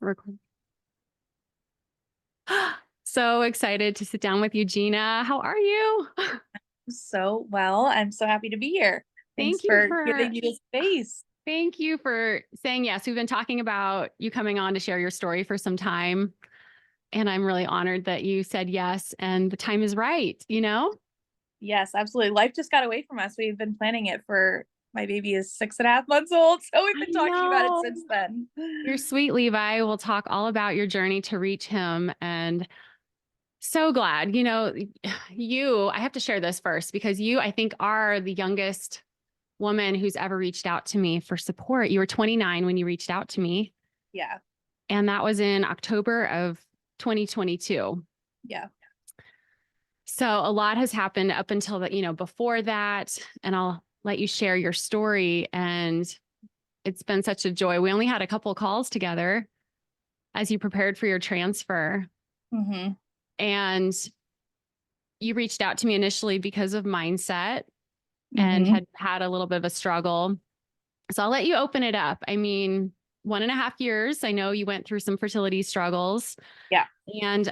Record. So excited to sit down with you, Gina. How are you? So well. I'm so happy to be here. Thanks Thank you for for giving me this space. thank you for saying yes. We've been talking about you coming on to share your story for some time, and I'm really honored that you said yes and the time is right, you know? Yes, absolutely. Life just got away from us. We've been planning it for my baby is 6.5 months old. So we've I been talking about it know. since then. Your sweet Levi will talk all about your journey to reach him and so glad. I have to share this first because you, I think, are the youngest woman who's ever reached out to me for support. You were 29 when you reached out to me, Yeah. and that was in October of 2022. Yeah. So a lot has happened up until that, before that, and I'll let you share your story. And it's been such a joy. We only had a couple of calls together as you prepared for your transfer. hmm And you reached out to me initially because of mindset and hmm had a little bit of a struggle. So I'll let you open it up. I mean, 1.5 years. I know you went through some fertility struggles, Yeah. and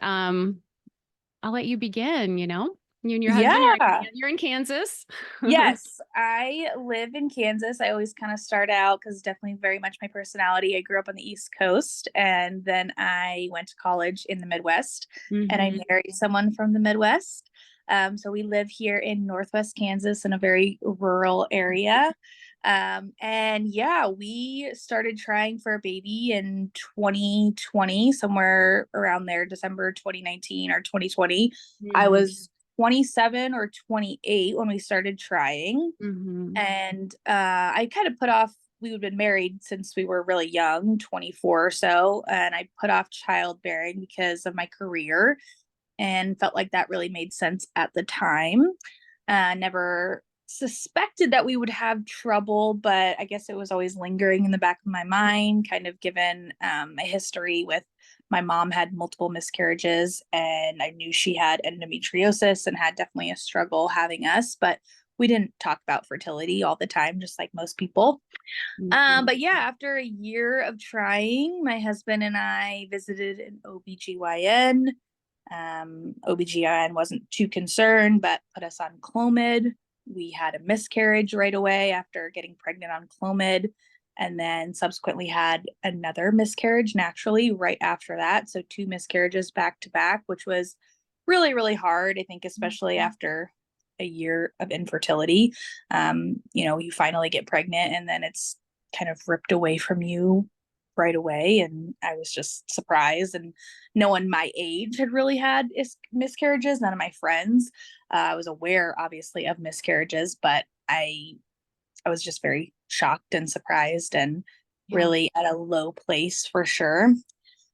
I'll let you begin. You and your husband, Yeah. you're in Kansas. Yes, I live in Kansas. I always kind of start out because definitely very much my personality. I grew up on the East Coast and then I went to college in the Midwest and I Hmm. married someone from the Midwest. So we live here in Northwest Kansas in a very rural area. And yeah, we started trying for a baby in 2020, somewhere around there, December 2019 or 2020. I Hmm. was 27 or 28 when we started trying. Hmm. And I kind of put off, we had been married since we were really young, 24 or so. And I put off childbearing because of my career and felt like that really made sense at the time. Never suspected that we would have trouble, but I guess it was always lingering in the back of my mind, kind of given a history with my mom had multiple miscarriages, and I knew she had endometriosis and had definitely a struggle having us, but we didn't talk about fertility all the time, just like most people. Hmm. But yeah, after a year of trying, my husband and I visited an OBGYN. OBGYN wasn't too concerned, but put us on Clomid. We had a miscarriage right away after getting pregnant on Clomid, and then subsequently had another miscarriage naturally right after that. So two miscarriages back to back, which was really, really hard, I think, especially after a year of infertility. You finally get pregnant and then it's kind of ripped away from you right away. And I was just surprised. And no one my age had really had miscarriages, none of my friends. I was aware, obviously, of miscarriages, but I was just very shocked and surprised and Yeah. really at a low place for sure.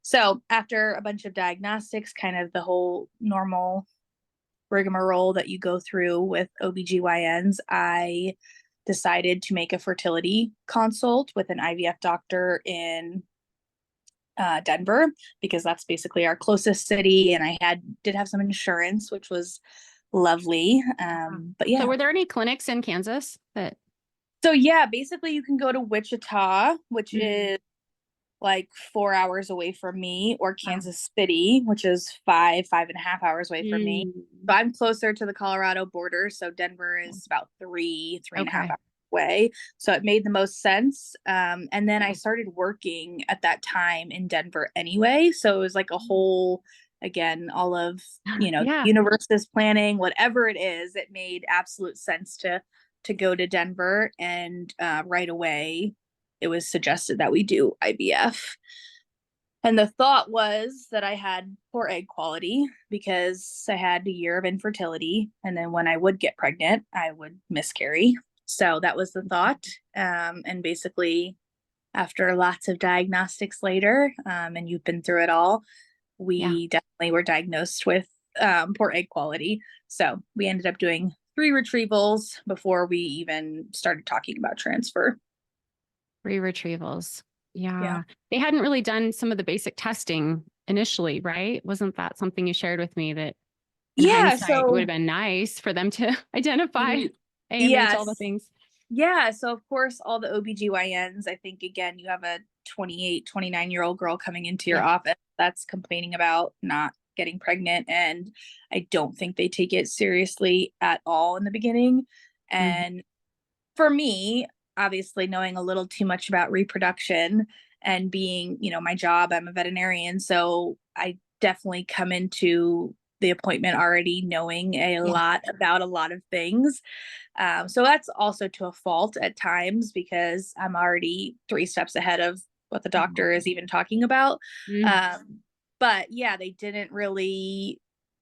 So after a bunch of diagnostics, kind of the whole normal rigmarole that you go through with OBGYNs, I decided to make a fertility consult with an IVF doctor in Denver because that's basically our closest city, and I did have some insurance, which was lovely. But So yeah, were there any clinics in Kansas that? so yeah, basically you can go to Wichita, which Mhm. is like 4 hours away from me, or Wow. Kansas City, which is 5.5 hours away from me. Mm. So I'm closer to the Colorado border. So Denver is about three and a half Okay. hours away. So it made the most sense. And then I started working at that time in Denver anyway. So it was like a whole, again, all of, Yeah. universes planning, whatever it is, it made absolute sense to go to Denver. And right away it was suggested that we do IVF. And the thought was that I had poor egg quality because I had a year of infertility. And then when I would get pregnant, I would miscarry. So that was the thought. And basically, after lots of diagnostics later, and you've been through it all, Yeah. we definitely were diagnosed with poor egg quality. So we ended up doing 3 retrievals before we even started talking about transfer. Free retrievals. Yeah. Yeah. They hadn't really done some of the basic testing initially, right? Wasn't that something you shared with me that in Yeah. hindsight it would have So been nice for them to identify AMH, all the yes. things? Yeah, so of course all the OBGYNs, I think again, you have a 28, 29-year-old girl coming into your Yeah. office that's complaining about not getting pregnant, and I don't think they take it seriously at all in the beginning. Mhm. And for me, obviously knowing a little too much about reproduction and being, my job, I'm a veterinarian, so I definitely come into the appointment already knowing a Yeah. lot about a lot of things. So that's also to a fault at times because I'm already 3 steps ahead of what the doctor is even talking about. Mhm. Um, but yeah, they didn't really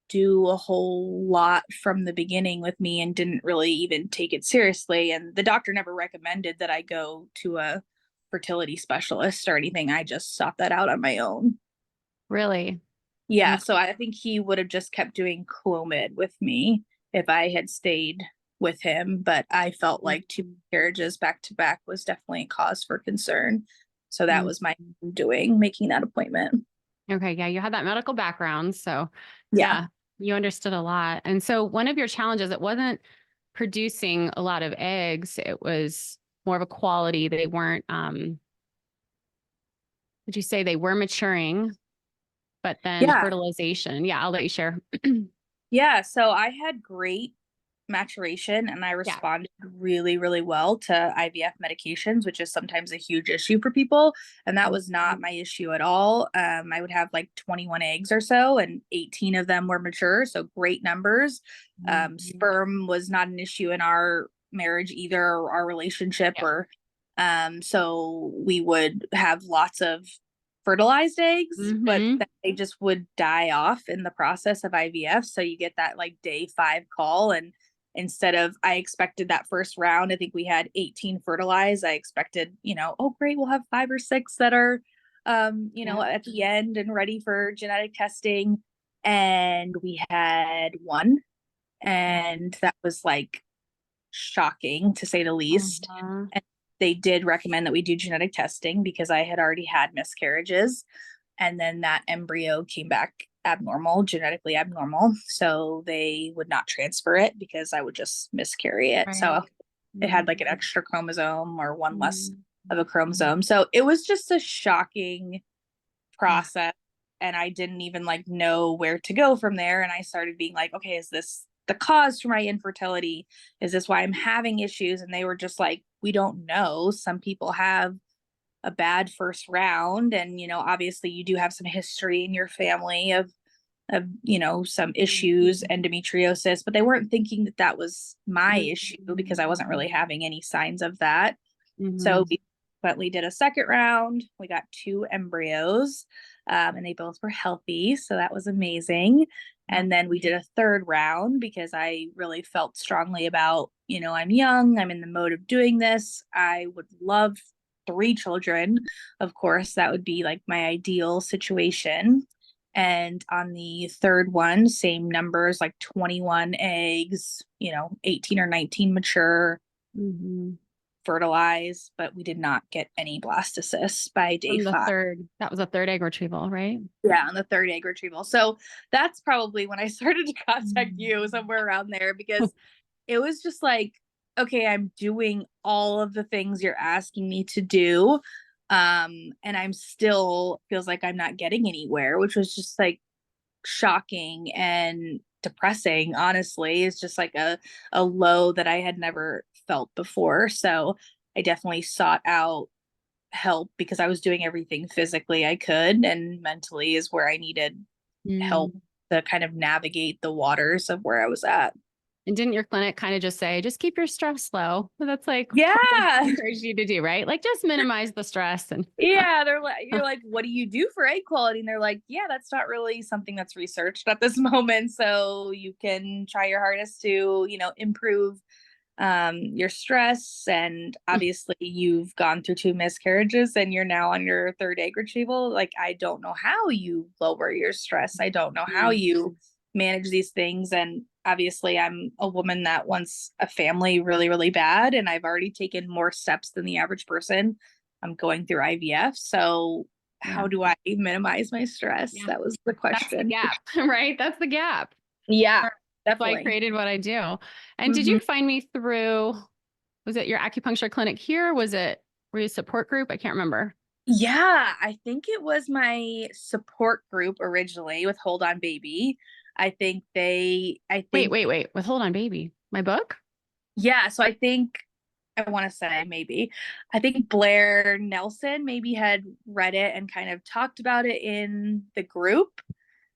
do a whole lot from the beginning with me and didn't really even take it seriously. And the doctor never recommended that I go to a fertility specialist or anything. I just sought that out on my own. Really? Yeah, Okay. so I think he would have just kept doing Clomid with me if I had stayed with him, but I felt like 2 marriages back to back was definitely a cause for concern. So that Mhm. was my doing, making that appointment. Okay. Yeah. You had that medical background. So, Yeah. yeah, you understood a lot. And so, one of your challenges, it wasn't producing a lot of eggs, it was more of a quality. They weren't, would you say they were maturing, but then Yeah. fertilization? Yeah. I'll let you share. Yeah, so I had great maturation and I Yeah. responded really, really well to IVF medications, which is sometimes a huge issue for people. And that was not my issue at all. I would have like 21 eggs or so, and 18 of them were mature. So great numbers. Mhm. Sperm was not an issue in our marriage either, or our relationship, Yeah. or so we would have lots of fertilized eggs, but Hmm. they just would die off in the process of IVF. So you get that like day 5 call. And instead of, I expected that first round, I think we had 18 fertilized. I expected, oh, great, we'll have 5 or 6 that are, Yeah. at the end and ready for genetic testing. And we had one. And that was like shocking to say the least. Uh-huh. And they did recommend that we do genetic testing because I had already had miscarriages. And then that embryo came back abnormal, genetically abnormal. So they would not transfer it because I would just miscarry it. So Right. it had Mhm. like an extra chromosome or one less Mhm. of a chromosome. So it was just a shocking Yeah. process. And I didn't even like know where to go from there. And I started being like, okay, is this the cause for my infertility? Is this why I'm having issues? And they were just like, we don't know. Some people have a bad first round, and obviously you do have some history in your family of some issues, endometriosis, but they weren't thinking that that was my issue because I wasn't really having any signs of that. So Mhm. we subsequently did a second round. We got 2 embryos, and they both were healthy. So that was amazing. Yeah. And then we did a third round because I really felt strongly about, I'm young, I'm in the mode of doing this. I would love 3 children. Of course, that would be like my ideal situation. And on the third one, same numbers, like 21 eggs, 18 or 19 mature, Mhm. fertilized, but we did not get any blastocysts by day From the 5. third, that was a third egg retrieval, right? Yeah, on the third egg retrieval. So that's probably when I started to contact you, Mhm. somewhere around there, because it was just like, okay, I'm doing all of the things you're asking me to do. And I'm still feels like I'm not getting anywhere, which was just like shocking and depressing. Honestly, it's just like a low that I had never felt before. So I definitely sought out help because I was doing everything physically I could, and mentally is where I needed help Mm. to kind of navigate the waters of where I was at. And didn't your clinic kind of just say, just keep your stress low? Well, that's like what they Yeah. encourage you to do, right? Like just minimize the stress and Yeah, they're like, you're like, what do you do for egg quality? And they're like, yeah, that's not really something that's researched at this moment. So you can try your hardest to, improve your stress. And obviously you've gone through 2 miscarriages and you're now on your third egg retrieval. Like, I don't know how you lower your stress. I don't know how Mm. you manage these things. And obviously I'm a woman that wants a family really, really bad. And I've already taken more steps than the average person. I'm going through IVF. So Yeah. how do I minimize my stress? Yeah. That was the That's the question. gap, right? That's the gap. Yeah, Or that's why I definitely. created what I do. And did Hmm. you find me through Was it your acupuncture clinic here? Were you a support group? I can't remember. Yeah, I think it was my support group originally with Hold On Baby. I Wait, think, wait, wait. With Hold On Baby. My book? yeah, so I think, I want to say maybe, I think Blair Nelson maybe had read it and kind of talked about it in the group.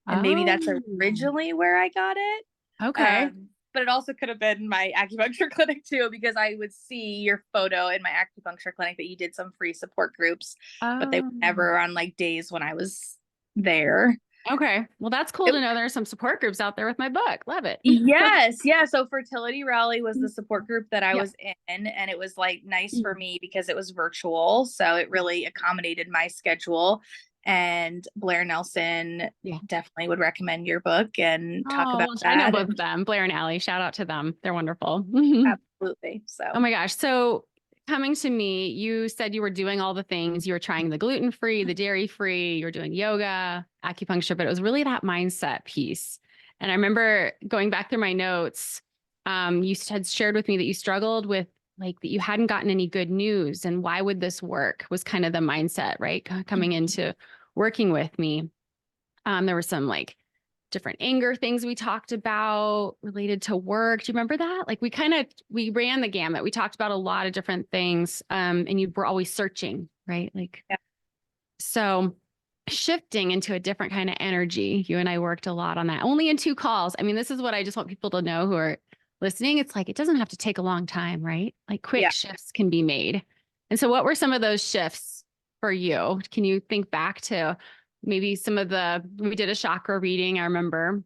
And maybe that's Oh, originally where I got it. okay. But it also could have been my acupuncture clinic too, because I would see your photo in my acupuncture clinic that you did some free support groups, but they were Um, never on like days when I was there. okay. Well, that's cool It, to know there's some support groups out there with my book. Love it. yes, yeah. So Fertility Rally was the support group that I Yeah. was in, and it was like nice for me because it was virtual, so it really accommodated my schedule. And Blair Nelson Yeah. definitely would recommend your book and talk Oh, about well, I know that. both And of them, Blair and Allie. Shout out to them. They're wonderful. absolutely. Oh So my gosh. So coming to me, you said you were doing all the things. You were trying the gluten-free, the dairy-free, you were doing yoga, acupuncture, but it was really that mindset piece. And I remember going back through my notes, you had shared with me that you struggled with like that you hadn't gotten any good news and why would this work was kind of the mindset, right? Coming into working with me. There were some like different anger things we talked about related to work. Do you remember that? Like we ran the gamut. We talked about a lot of different things. And you were always searching, right? Like yeah. so shifting into a different kind of energy. You and I worked a lot on that. Only in 2 calls. I mean, this is what I just want people to know who are listening. It's like it doesn't have to take a long time, right? Like quick Yeah. shifts can be made. And so what were some of those shifts for you? Can you think back to maybe some of we did a chakra reading, I remember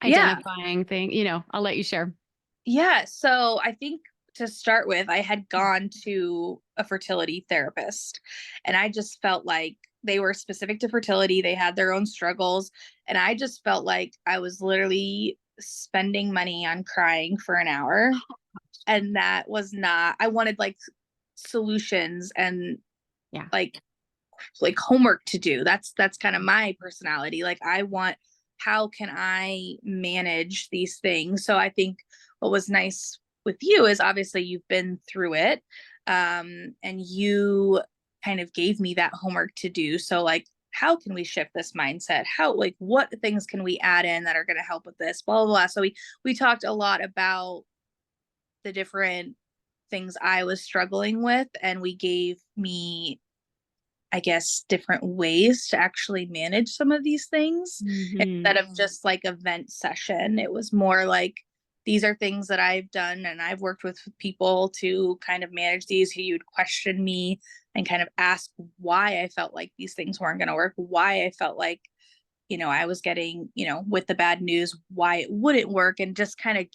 Yeah. identifying thing, I'll let you share. Yeah. So I think to start with, I had gone to a fertility therapist and I just felt like they were specific to fertility. They had their own struggles. And I just felt like I was literally spending money on crying for an hour. And that was not, I wanted like solutions and Yeah. like homework to do. That's kind of my personality. Like I want, how can I manage these things? So I think what was nice with you is obviously you've been through it, and you kind of gave me that homework to do. So like, how can we shift this mindset? How, like, what things can we add in that are going to help with this, blah, blah, blah. So we talked a lot about the different things I was struggling with, and we gave me, I guess, different ways to actually manage some of these things Hmm. instead of just like a vent session. It was more like, these are things that I've done and I've worked with people to kind of manage these, who you'd question me and kind of ask why I felt like these things weren't going to work, why I felt like, I was getting, with the bad news, why it wouldn't work, and just kind of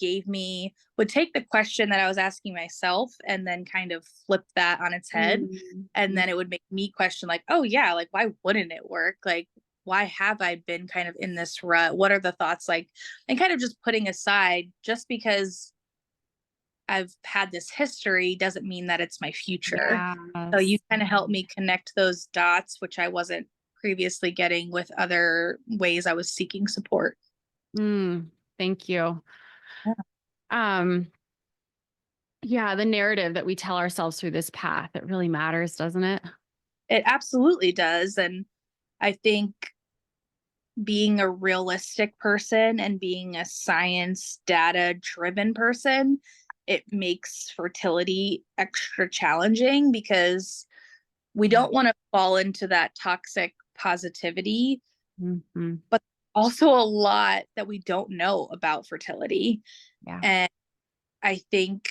would take the question that I was asking myself and then kind of flip that on its head. And then it would make me question, like, oh, yeah, like, why wouldn't it work? Like, why have I been kind of in this rut? What are the thoughts like? And kind of just putting aside, just because I've had this history doesn't mean that it's my future. So you Yes. kind of helped me connect those dots, which I wasn't previously getting with other ways I was seeking support. Thank you. Yeah. Um, yeah, the narrative that we tell ourselves through this path, it really matters, doesn't it? It absolutely does. And I think being a realistic person and being a science data driven person, it makes fertility extra challenging because we Yeah. don't want to fall into that toxic positivity, Hmm. but also a lot that we don't know about fertility. Yeah. And I think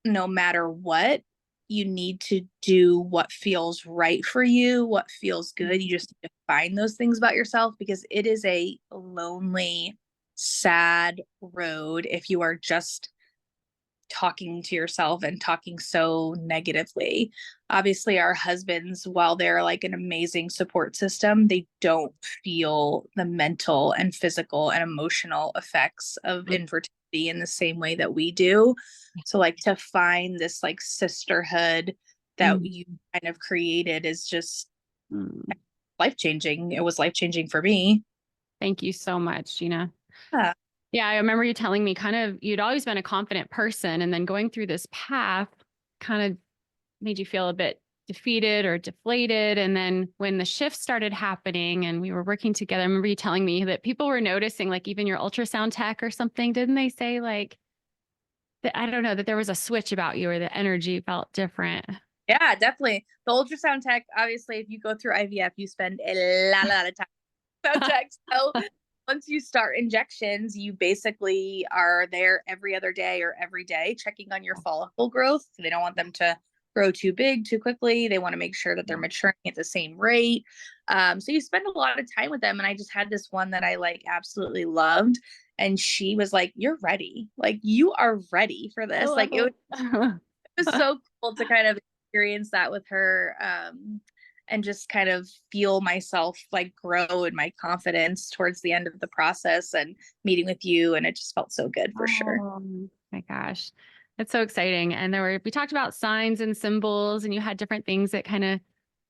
no matter what, you need to do what feels right for you, what feels good. You just need to find those things about yourself, because it is a lonely, sad road if you are just talking to yourself and talking so negatively. Obviously, our husbands, while they're like an amazing support system, they don't feel the mental and physical and emotional effects of infertility in the same way that we do. So, like, to find this like sisterhood that Mm. you kind of created is just Mm. life changing. It was life changing for me. Thank you so much, Gina. Yeah. Yeah, I remember you telling me kind of you'd always been a confident person, and then going through this path kind of made you feel a bit defeated or deflated. And then when the shift started happening and we were working together, I remember you telling me that people were noticing, like even your ultrasound tech or something, didn't they say like that? I don't know, that there was a switch about you or the energy felt different. Yeah, definitely. The ultrasound tech, obviously, if you go through IVF, you spend a lot of time on tech. So once you start injections, you basically are there every other day or every day checking on your follicle growth. They don't want them to grow too big too quickly. They want to make sure that they're maturing at the same rate. So you spend a lot of time with them. And I just had this one that I like absolutely loved. And she was like, "You're ready. Like, you are ready for I this." love Like, it. it was so cool to kind of experience that with her, and just kind of feel myself like grow in my confidence towards the end of the process and meeting with you. And it just felt so good for sure. Oh my gosh. It's so exciting. And we talked about signs and symbols, and you had different things that kind of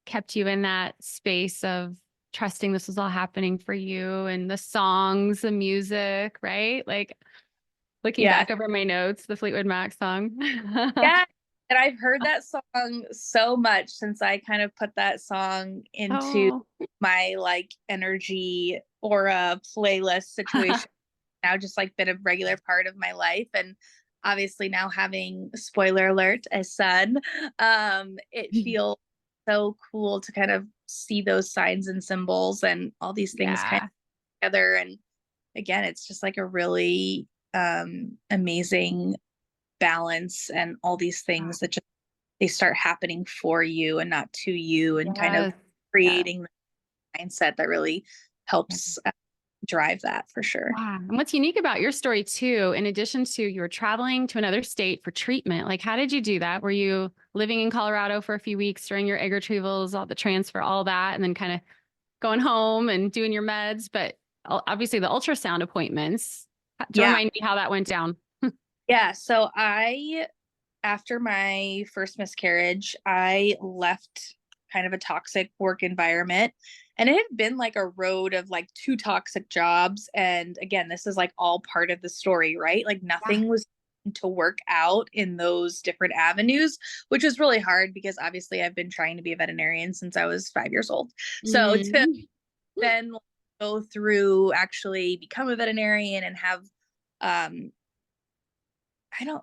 kept you in that space of trusting this was all happening for you, and the songs, the music, right? Like looking Yeah. back over my notes, the Fleetwood Mac song. Yeah. And I've heard that song so much since I kind of put that song into Oh, my like energy aura playlist situation. Now just like been a regular part of my life. And obviously now having, spoiler alert, a son, it feels so cool to kind of see those signs and symbols and all these things kind yeah. of together. And again, it's just like a really amazing balance and all these things that just they start happening for you and not to you, and kind of Yes. Yeah. creating the mindset that really helps drive that for sure. Yeah. And what's unique about your story too, in addition to you were traveling to another state for treatment, like how did you do that? Were you living in Colorado for a few weeks during your egg retrievals, all the transfer, all that, and then kind of going home and doing your meds? But obviously the ultrasound appointments. To Yeah. remind me how that went down. Yeah. So after my first miscarriage, I left kind of a toxic work environment. And it had been like a road of like two toxic jobs. And again, this is like all part of the story, right? Like Yeah. nothing was to work out in those different avenues, which is really hard because obviously I've been trying to be a veterinarian since I was 5 years old. So to Mhm. then go through actually become a veterinarian and have, I don't,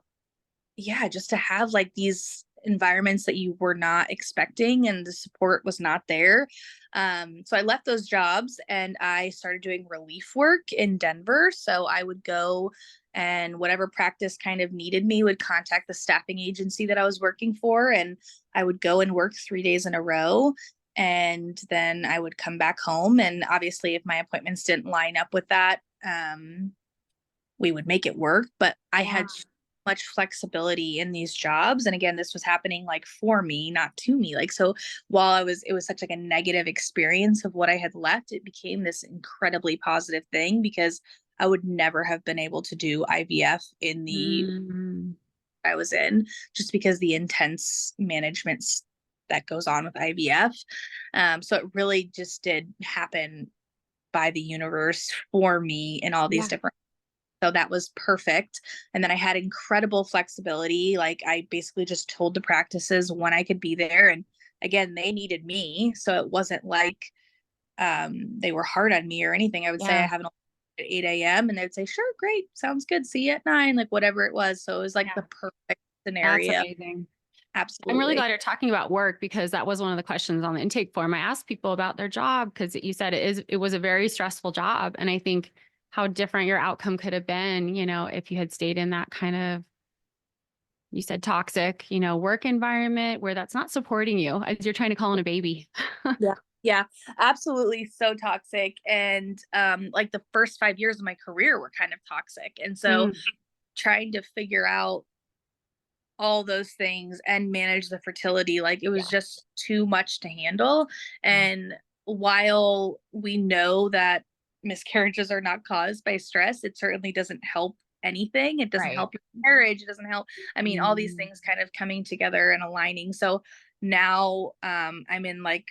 yeah, just to have like these environments that you were not expecting and the support was not there. So I left those jobs and I started doing relief work in Denver. So I would go, and whatever practice kind of needed me would contact the staffing agency that I was working for. And I would go and work 3 days in a row. And then I would come back home. And obviously, if my appointments didn't line up with that, we would make it work. But I Yeah. had so much flexibility in these jobs. And again, this was happening like for me, not to me. Like, so while it was such like a negative experience of what I had left, it became this incredibly positive thing because I would never have been able to do IVF in the Mm. I was in, just because the intense management that goes on with IVF. So it really just did happen by the universe for me in all these Yeah. different, so that was perfect. And then I had incredible flexibility. Like I basically just told the practices when I could be there. And again, they needed me. So it wasn't like they were hard on me or anything. I would say I Yeah. have an at 8 a.m. and they'd say, sure, great, sounds good. See you at 9, like whatever it was. So it was like the Yeah. perfect That's scenario. amazing. I'm really Absolutely. glad you're talking about work, because that was one of the questions on the intake form. I asked people about their job because you said it was a very stressful job. And I think how different your outcome could have been, if you had stayed in that kind of, you said toxic, work environment where that's not supporting you as you're trying to call in a baby. Yeah. Yeah, absolutely. So toxic. And like the first 5 years of my career were kind of toxic. And so Mm, trying to figure out all those things and manage the fertility, like it was yeah. just too much to handle. Yeah. And while we know that miscarriages are not caused by stress, it certainly doesn't help anything. It doesn't Right. help your marriage, it doesn't help, I mean, all these Mm, things kind of coming together and aligning. So now I'm in like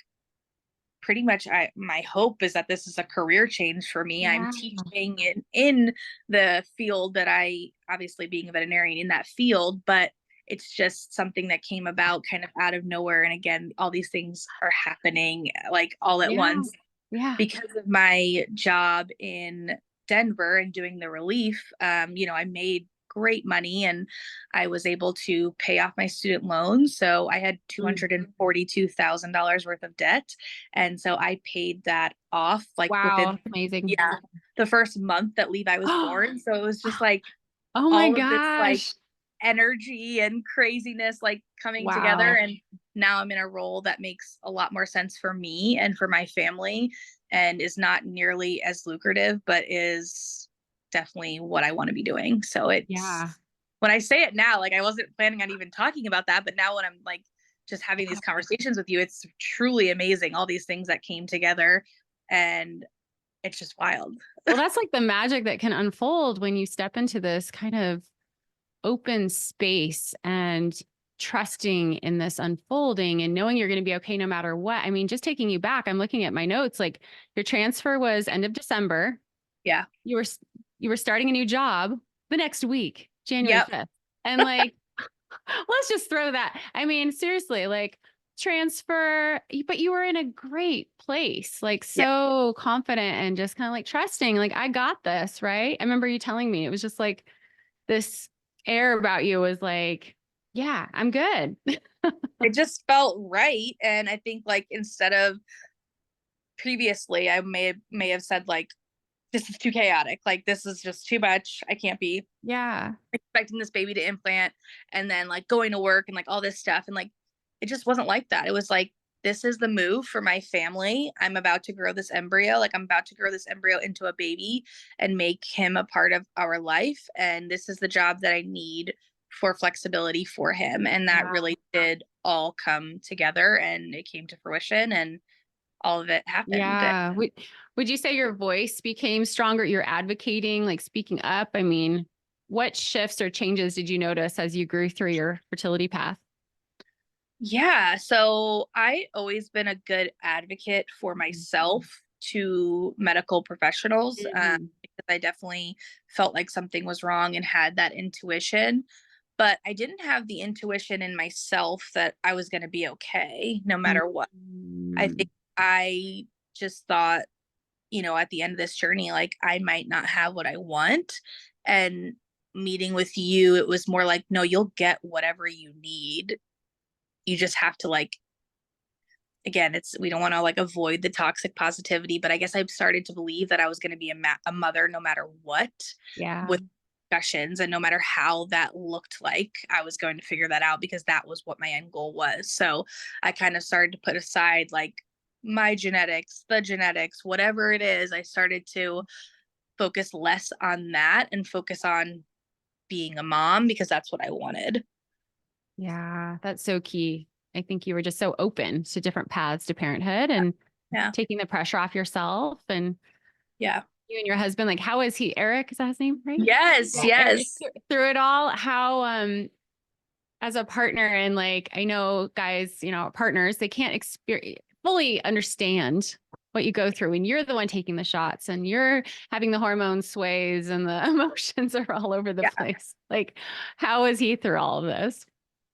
pretty much my hope is that this is a career change for me. I'm Yeah. teaching in the field that I, obviously being a veterinarian in that field, but it's just something that came about kind of out of nowhere. And again, all these things are happening like all at Yeah. once Yeah. because of my job in Denver and doing the relief. I made great money and I was able to pay off my student loans. So I had Mm. $242,000 worth of debt. And so I paid that off like Wow. within, That's amazing. yeah, the first month that Levi was born. So it was just like Oh my all of this like gosh. energy and craziness like coming together. Wow. And now I'm in a role that makes a lot more sense for me and for my family and is not nearly as lucrative, but is definitely what I want to be doing. So it's, Yeah. when I say it now, like I wasn't planning on even talking about that, but now when I'm like just having these conversations with you, it's truly amazing. All these things that came together and it's just wild. Well, that's like the magic that can unfold when you step into this kind of open space and trusting in this unfolding and knowing you're going to be okay no matter what. I mean, just taking you back, I'm looking at my notes, like your transfer was end of December. Yeah. You were you were starting a new job the next week, January Yep. 5th. And like let's just throw that. I mean, seriously, like transfer, but you were in a great place, like Yep. so confident and just kind of like trusting, like, I got this, right? I remember you telling me it was just like this air about you was like, yeah, I'm good. It just felt right. And I think like instead of previously, I may have said like, this is too chaotic. Like this is just too much. I can't be Yeah. expecting this baby to implant and then like going to work and like all this stuff. And like it just wasn't like that. It was like, this is the move for my family. I'm about to grow this embryo. Like I'm about to grow this embryo into a baby and make him a part of our life. And this is the job that I need for flexibility for him. And that Yeah. really did all come together and it came to fruition and all of it happened. Yeah. Would you say your voice became stronger? You're advocating, like speaking up? I mean, what shifts or changes did you notice as you grew through your fertility path? Yeah, so I always been a good advocate for myself to medical professionals, Mhm. because I definitely felt like something was wrong and had that intuition, but I didn't have the intuition in myself that I was going to be okay no matter what. I Mhm. think I just thought, at the end of this journey, like I might not have what I want. And meeting with you, it was more like, no, you'll get whatever you need. You just have to like, again, it's, we don't want to like avoid the toxic positivity, but I guess I've started to believe that I was going to be a mother no matter what, Yeah. with discussions, and no matter how that looked like, I was going to figure that out because that was what my end goal was. So I kind of started to put aside like my genetics, the genetics, whatever it is. I started to focus less on that and focus on being a mom because that's what I wanted. Yeah. That's so key. I think you were just so open to different paths to parenthood and Yeah. taking the pressure off yourself. And Yeah. you and your husband, like, how is he? Eric, is that his name, right? Yes. Yeah. Eric, Yes. through it all, how, as a partner, and like, I know guys, partners, they can't experience, fully understand what you go through when you're the one taking the shots and you're having the hormone sways and the emotions are all over the Yeah. place. Like, how is he through all of this?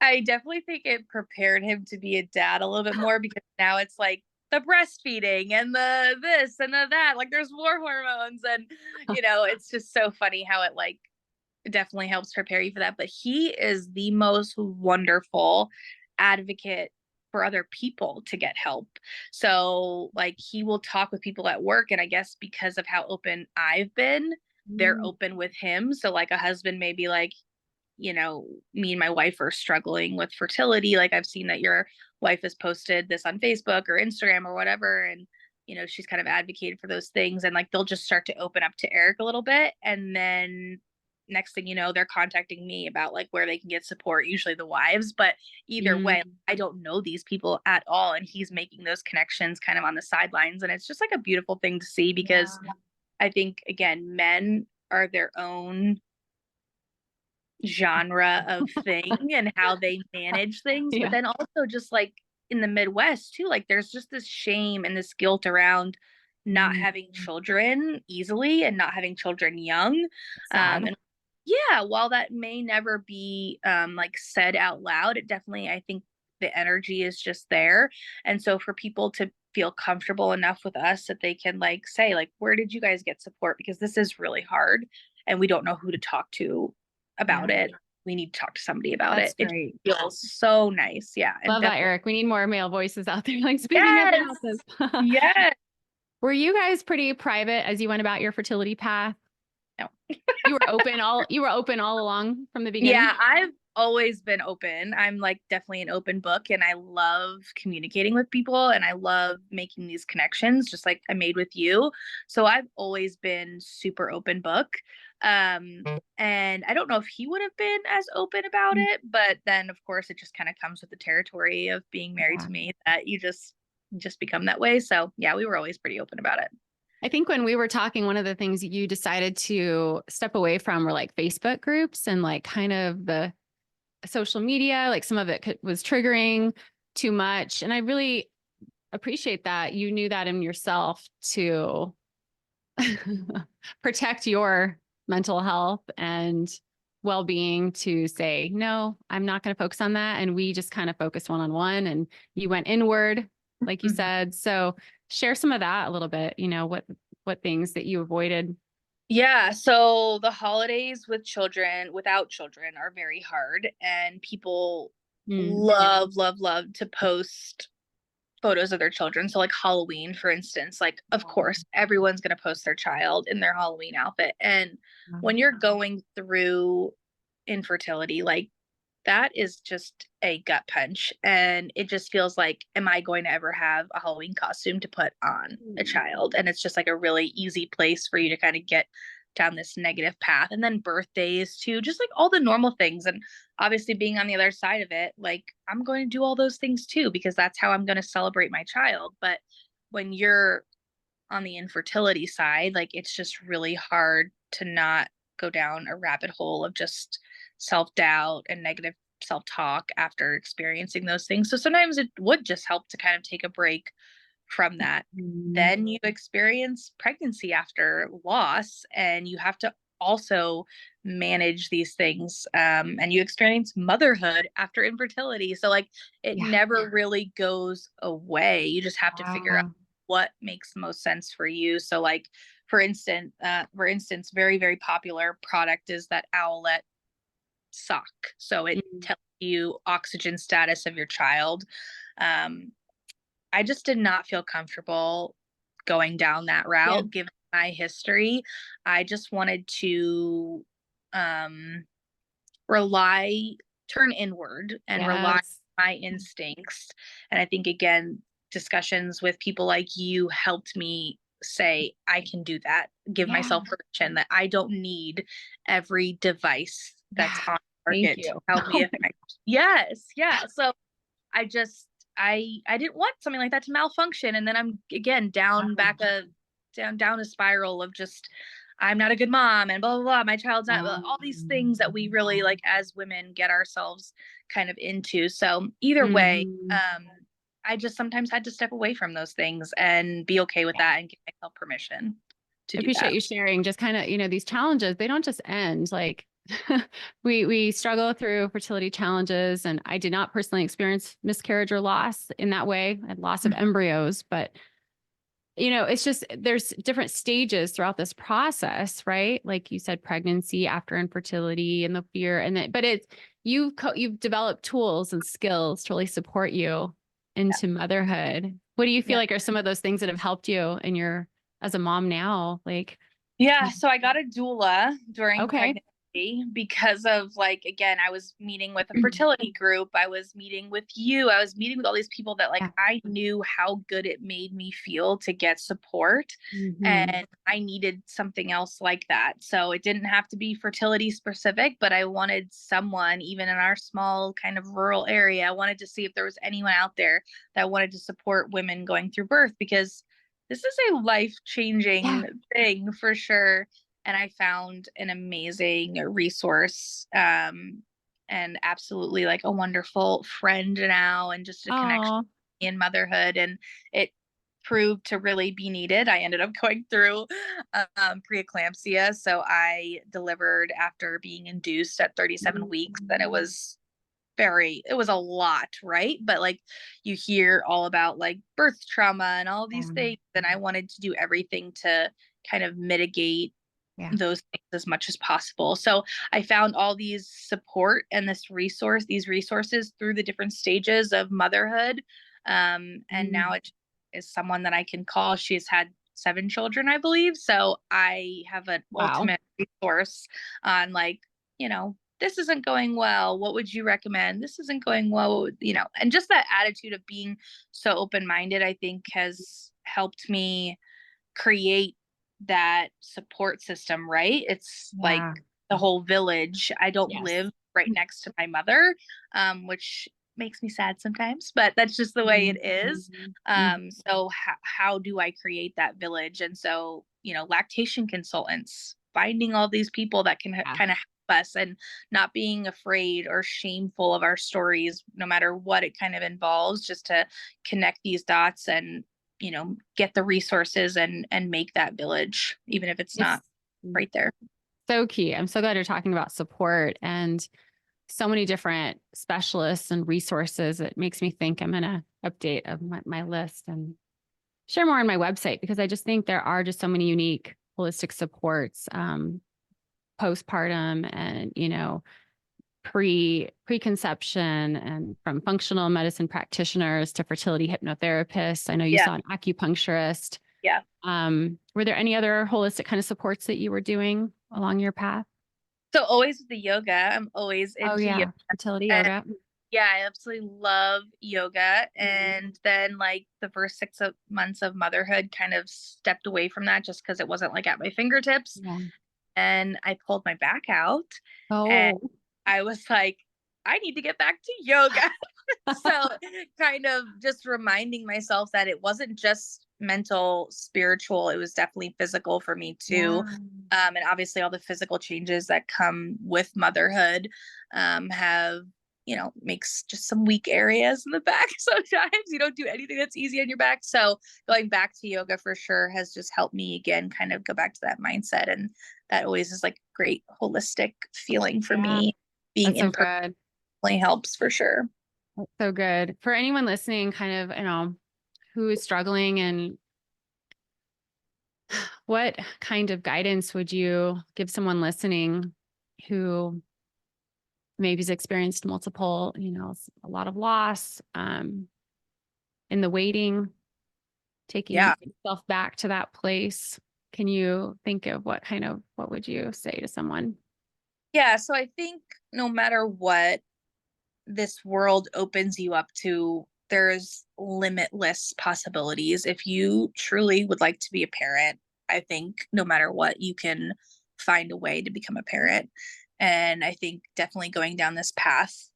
I definitely think it prepared him to be a dad a little bit more because now it's like the breastfeeding and the this and the that. Like there's more hormones and it's just so funny how it like definitely helps prepare you for that. But he is the most wonderful advocate for other people to get help. So like he will talk with people at work and I guess because of how open I've been, they're Mm, open with him. So like a husband may be like, me and my wife are struggling with fertility. Like I've seen that your wife has posted this on Facebook or Instagram or whatever. And, she's kind of advocated for those things. And like they'll just start to open up to Eric a little bit. And then next thing you know, they're contacting me about like where they can get support, usually the wives. But either way, mm, I don't know these people at all. And he's making those connections kind of on the sidelines. And it's just like a beautiful thing to see because yeah. I think, again, men are their own genre of thing and how they manage things, but Yeah. then also just like in the Midwest too, like there's just this shame and this guilt around not Mm, having children easily and not having children young. sad. And yeah, while that may never be like said out loud, it definitely, I think the energy is just there. And so for people to feel comfortable enough with us that they can like say like, where did you guys get support? Because this is really hard and we don't know who to talk to about Yeah, it. We need to talk to somebody about that's it. It great. feels so nice. Yeah. And Love that, definitely. Eric. We need more male voices out there, like speaking up Yes. about this. Yes. Were you guys pretty private as you went about your fertility path? No. You were open all along from the Yeah, beginning? I've always been open. I'm like definitely an open book and I love communicating with people and I love making these connections just like I made with you. So I've always been super open book. And I don't know if he would have been as open about Mm, it, but then of course it just kind of comes with the territory of being married yeah. to me that you just become that way. So yeah, we were always pretty open about it. I think when we were talking, one of the things you decided to step away from were like Facebook groups and like kind of the social media, like some of it was triggering too much. And I really appreciate that you knew that in yourself to protect your mental health and well-being to say, no, I'm not going to focus on that. And we just kind of focused one-on-one and you went inward, like you Mhm. said. So share some of that a little bit, what things that you avoided. Yeah, so the holidays without children are very hard, and people Mm, love to post photos of their children. So, like Halloween, for instance, like, of course, everyone's going to post their child in their Halloween outfit. And when you're going through infertility, like, that is just a gut punch. And it just feels like, am I going to ever have a Halloween costume to put on a child? And it's just like a really easy place for you to kind of get down this negative path. And then birthdays too, just like all the normal things. And obviously being on the other side of it, like I'm going to do all those things too, because that's how I'm going to celebrate my child. But when you're on the infertility side, like it's just really hard to not go down a rabbit hole of just self doubt and negative self talk after experiencing those things. So sometimes it would just help to kind of take a break from that. mm, Then you experience pregnancy after loss, and you have to also manage these things. And you experience motherhood after infertility. So, like, it yeah. never really goes away. You just have to figure out Wow. what makes the most sense for you. So, like, for instance, very, very popular product is that owlet sock. So it Mm, tells you oxygen status of your child. Um, I just did not feel comfortable going down that yeah. route given my history. I just wanted to um rely turn inward and rely on Yes. my instincts. And I think again, discussions with people like you helped me say I can do that, give Yeah. myself permission that I don't need every device that's Yeah. on the Thank market to you. help me if I yes, yeah. So I just I didn't want something like that to malfunction, and then I'm again down a spiral of just I'm not a good mom and blah blah blah. My child's not all these things that we really like as women get ourselves kind of into. So either way, Mhm. I just sometimes had to step away from those things and be okay with that and give myself permission to I do appreciate that. you sharing just kind of, these challenges, they don't just end like we struggle through fertility challenges and I did not personally experience miscarriage or loss in that way, and loss of embryos, but it's just there's different stages throughout this process, right? Like you said, pregnancy after infertility and the fear and then but it's you've developed tools and skills to really support you Yeah. into motherhood. What do you feel Yeah. like are some of those things that have helped you in your as a mom now? Like, Yeah, so I got a doula during okay. pregnancy because of like again, I was meeting with a fertility group, I was meeting with you, I was meeting with all these people that like Yeah. I knew how good it made me feel to get support Mhm. and I needed something else like that. So it didn't have to be fertility specific, but I wanted someone even in our small kind of rural area, I wanted to see if there was anyone out there that wanted to support women going through birth because this is a life Yeah. changing thing for sure. And I found an amazing resource and absolutely like a wonderful friend now and just a connection Oh. in motherhood, and it proved to really be needed. I ended up going through preeclampsia, so I delivered after being induced at 37 weeks, and it was a lot, right? But like you hear all about like birth trauma and all these things, and I wanted to do everything to kind of mitigate Yeah. those things as much as possible. So I found all these support and these resources through the different stages of motherhood. And now it is someone that I can call. She's had 7 children, I believe. So I have an Wow. ultimate resource on like, this isn't going well. What would you recommend? This isn't going well, and just that attitude of being so open-minded, I think has helped me create that support system, right? It's like Yeah. the whole village. I don't Yes. live right next to my mother, which makes me sad sometimes, but that's just the way it is. So how do I create that village? And so, lactation consultants, finding all these people that can Yeah. kind of help us, and not being afraid or shameful of our stories, no matter what it kind of involves, just to connect these dots and get the resources and make that village, even if it's It's not right there. so key. I'm so glad you're talking about support and so many different specialists and resources. It makes me think I'm going to update of my list and share more on my website, because I just think there are just so many unique holistic supports, postpartum and, preconception, and from functional medicine practitioners to fertility hypnotherapists. I know you Yeah. saw an acupuncturist. Yeah. Were there any other holistic kind of supports that you were doing along your path? So always with the yoga, I'm always Oh into yoga. yeah, fertility And yoga. yeah, I absolutely love yoga. Mhm. And then like the first months of motherhood kind of stepped away from that just because it wasn't like at my fingertips. Yeah. And I pulled my back out, and Oh, I was like, I need to get back to yoga. So kind of just reminding myself that it wasn't just mental, spiritual, it was definitely physical for me too. yeah. And obviously all the physical changes that come with motherhood have makes just some weak areas in the back. Sometimes you don't do anything that's easy on your back, so going back to yoga for sure has just helped me again kind of go back to that mindset, and that always is like great holistic feeling for Yeah. me. Being That's so in person good. helps for sure. That's so good. For anyone listening, kind of, who is struggling, and what kind of guidance would you give someone listening who maybe has experienced multiple, a lot of loss, in the waiting, taking Yeah. yourself back to that place? Can you think of what would you say to someone? Yeah, so I think no matter what this world opens you up to, there's limitless possibilities. If you truly would like to be a parent, I think no matter what, you can find a way to become a parent. And I think definitely going down this path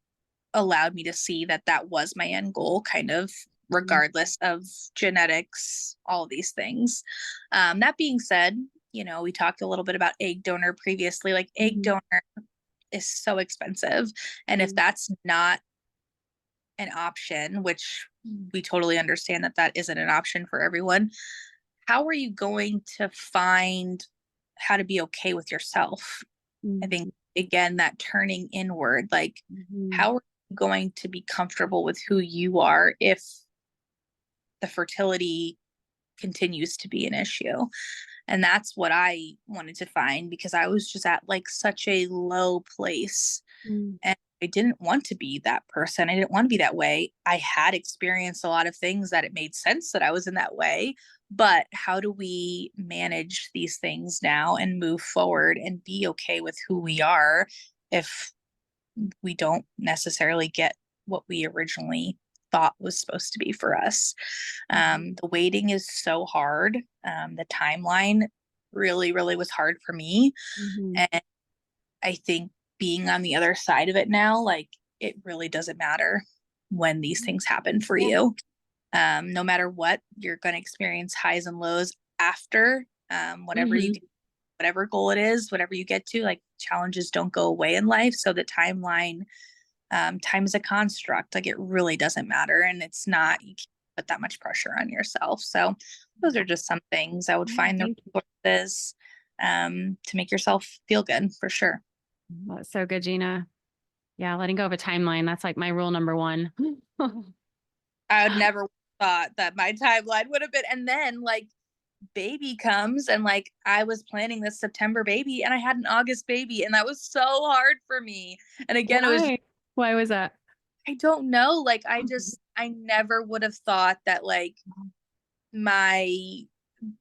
allowed me to see that that was my end goal, kind of Mm. regardless of genetics, all these things. That being said, we talked a little bit about egg donor previously. Like egg Mhm. donor is so expensive. And if Mm. that's not an option, which we totally understand that that isn't an option for everyone, how are you going to find how to be okay with yourself? I think, Mhm. again, that turning inward, like, Mhm. how are you going to be comfortable with who you are if the fertility continues to be an issue? And that's what I wanted to find, because I was just at like such a low place, Mm. and I didn't want to be that person. I didn't want to be that way. I had experienced a lot of things that it made sense that I was in that way. But how do we manage these things now and move forward and be okay with who we are if we don't necessarily get what we originally thought was supposed to be for us? Mhm. The waiting is so hard. The timeline really, really was hard for me. Mhm. And I think being on the other side of it now, like, it really doesn't matter when these things happen for Yeah. you. No matter what, you're going to experience highs and lows after whatever you Mhm. do, whatever goal it is, whatever you get to. Like, challenges don't go away in life. So the timeline, time is a construct. Like, it really doesn't matter. And it's not, put that much pressure on yourself. So those are just some things I would Oh, find the thank you. resources to make yourself feel good for sure. That's so good, Gina. Yeah, letting go of a timeline. That's like my rule number one. I would never thought that my timeline would have been, and then like baby comes and like I was planning this September baby and I had an August baby and that was so hard for me. And again, it was just, Why? Why was that? I don't know, like Mhm. I never would have thought that like my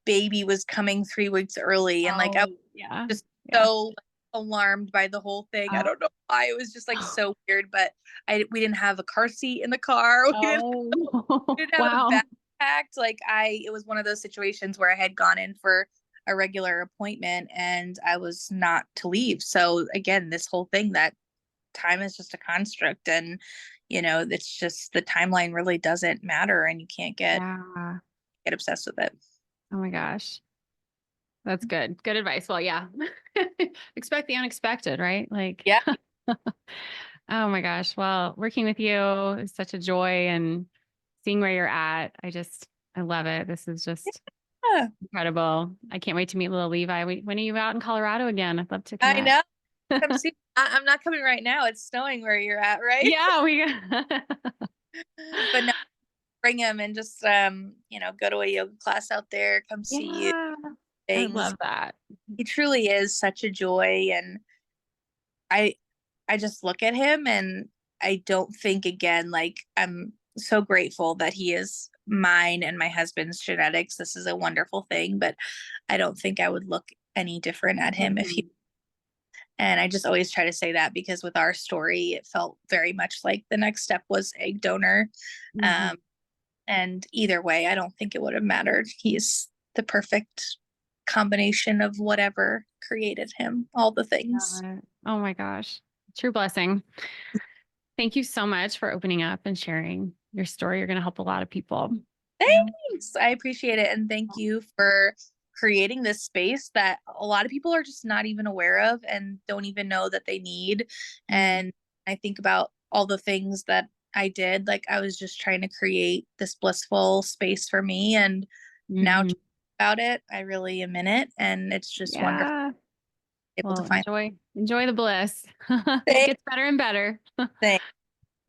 baby was coming 3 weeks early and like I was Oh, yeah. just Yeah. so like, alarmed by the whole thing. I don't know why. It was just like so weird, but I we didn't have a car seat in the car. Oh, We didn't have a bag wow. packed. Like it was one of those situations where I had gone in for a regular appointment and I was not to leave. So again, this whole thing that time is just a construct, and it's just the timeline really doesn't matter, and you can't Yeah. get obsessed with it. Oh my gosh. That's good. Good advice. Well, yeah. Expect the unexpected, right? Like, Yeah. oh my gosh. Well, working with you is such a joy and seeing where you're at. I love it. This is just Yeah. incredible. I can't wait to meet little Levi. When are you out in Colorado again? I'd love to I connect. know. Come see. I'm not coming right now. It's snowing where you're at, right? Yeah, But no, bring him and just go to a yoga class out there. Come see you. yeah, I Things. love that. He truly is such a joy, and I I just look at him and I don't think again, like I'm so grateful that he is mine and my husband's genetics. This is a wonderful thing, but I don't think I would look any different at him if he, Mhm. and I just always try to say that because with our story, it felt very much like the next step was egg donor. Mhm. Um, and either way, I don't think it would have mattered. He's the perfect combination of whatever created him, all the things. Got it. Oh my gosh. True blessing. Thank you so much for opening up and sharing your story. You're going to help a lot of people. Yeah. Thanks. I appreciate it. And thank you for creating this space that a lot of people are just not even aware of and don't even know that they need. Mm. And I think about all the things that I did. Like I was just trying to create this blissful space for me. And now Mhm. about it, I really am in it. And it's just wonderful Yeah. able to Well, find. enjoy the bliss. It Thanks. gets better and better. Thanks.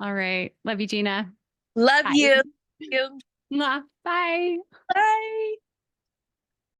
All right. Love you, Gina. Love Bye. you. You. Mwah. Bye. Bye.